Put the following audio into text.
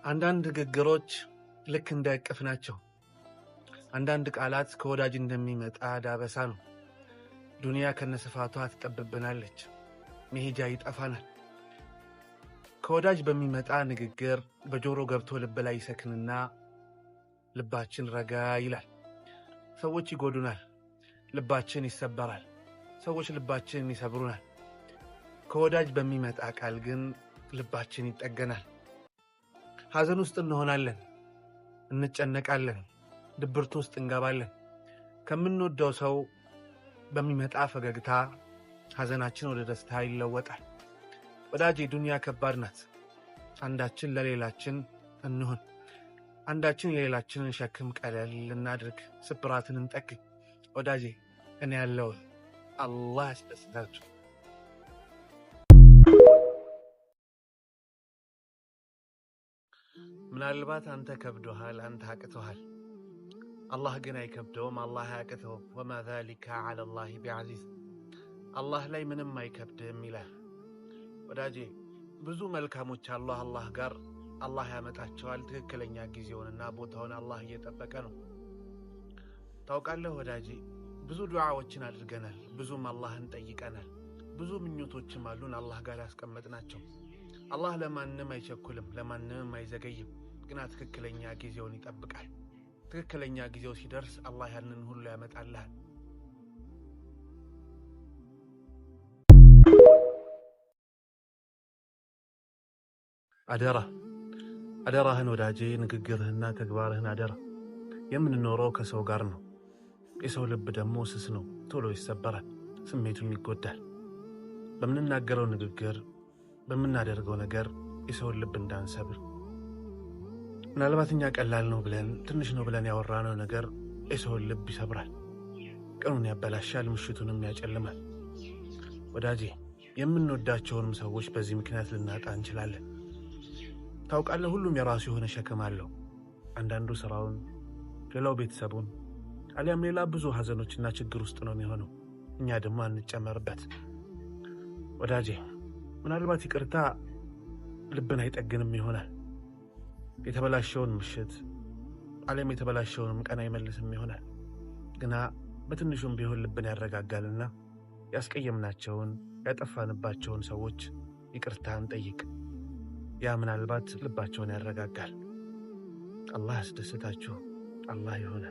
አንዳንድ ንግግሮች ልክ እንደ እቅፍ ናቸው። አንዳንድ ቃላት ከወዳጅ እንደሚመጣ ዳበሳ ነው። ዱንያ ከነስፋቷ ትጠብብናለች፣ መሄጃ ይጠፋናል። ከወዳጅ በሚመጣ ንግግር በጆሮ ገብቶ ልብ ላይ ይሰክንና ልባችን ረጋ ይላል። ሰዎች ይጎዱናል፣ ልባችን ይሰበራል። ሰዎች ልባችንን ይሰብሩናል። ከወዳጅ በሚመጣ ቃል ግን ልባችን ይጠገናል። ሐዘን ውስጥ እንሆናለን፣ እንጨነቃለን፣ ድብርት ውስጥ እንገባለን። ከምንወደው ሰው በሚመጣ ፈገግታ ሐዘናችን ወደ ደስታ ይለወጣል። ወዳጄ ዱንያ ከባድ ናት። አንዳችን ለሌላችን እንሁን። አንዳችን የሌላችንን ሸክም ቀለል እናድርግ። ስብራትን እንጠግኝ። ወዳጄ እኔ ያለው አላህ ያስደስታችሁ። ምናልባት አንተ ከብዶሃል፣ አንተ አቅቶሃል። አላህ ግን አይከብደውም፣ አላህ አያቅተውም። ወማ ዛሊከ ዐለላሂ ቢዐዚዝ። አላህ ላይ ምንም አይከብድም ይላል። ወዳጄ ብዙ መልካሞች አላህ ጋር አላህ ያመጣቸዋል። ትክክለኛ ጊዜውንና ቦታውን አላህ እየጠበቀ ነው። ታውቃለህ ወዳጄ ብዙ ዱዓዎችን አድርገናል፣ ብዙም አላህን ጠይቀናል። ብዙ ምኞቶችም አሉን አላህ ጋር ያስቀመጥናቸው። አላህ ለማንም አይቸኩልም፣ ለማንም አይዘገይም። ግና ትክክለኛ ጊዜውን ይጠብቃል። ትክክለኛ ጊዜው ሲደርስ አላህ ያንን ሁሉ ያመጣልሃል። አደራህን ወዳጄ፣ ንግግርህና ተግባርህን አደራ። የምንኖረው ከሰው ጋር ነው። የሰው ልብ ደግሞ ስስ ነው፣ ቶሎ ይሰበራል፣ ስሜቱም ይጎዳል። በምንናገረው ንግግር፣ በምናደርገው ነገር የሰውን ልብ እንዳንሰብር። ምናልባት እኛ ቀላል ነው ብለን ትንሽ ነው ብለን ያወራነው ነገር የሰውን ልብ ይሰብራል፣ ቀኑን ያበላሻል፣ ምሽቱንም ያጨልማል። ወዳጄ የምንወዳቸውንም ሰዎች በዚህ ምክንያት ልናጣ እንችላለን። ታውቃለህ ሁሉም የራሱ የሆነ ሸክም አለው። አንዳንዱ ስራውን፣ ሌላው ቤተሰቡን፣ አሊያም ሌላ ብዙ ሐዘኖችና ችግር ውስጥ ነው የሚሆነው። እኛ ደግሞ አንጨመርበት። ወዳጄ ምናልባት ይቅርታ ልብን አይጠግንም ይሆናል። የተበላሸውን ምሽት አሊያም የተበላሸውንም ቀን አይመልስም ይሆናል። ግና በትንሹም ቢሆን ልብን ያረጋጋልና ያስቀየምናቸውን ያጠፋንባቸውን ሰዎች ይቅርታን ጠይቅ። ያ ምናልባት ልባቸውን ያረጋጋል። አላህ ያስደስታችሁ። አላህ ይሆነ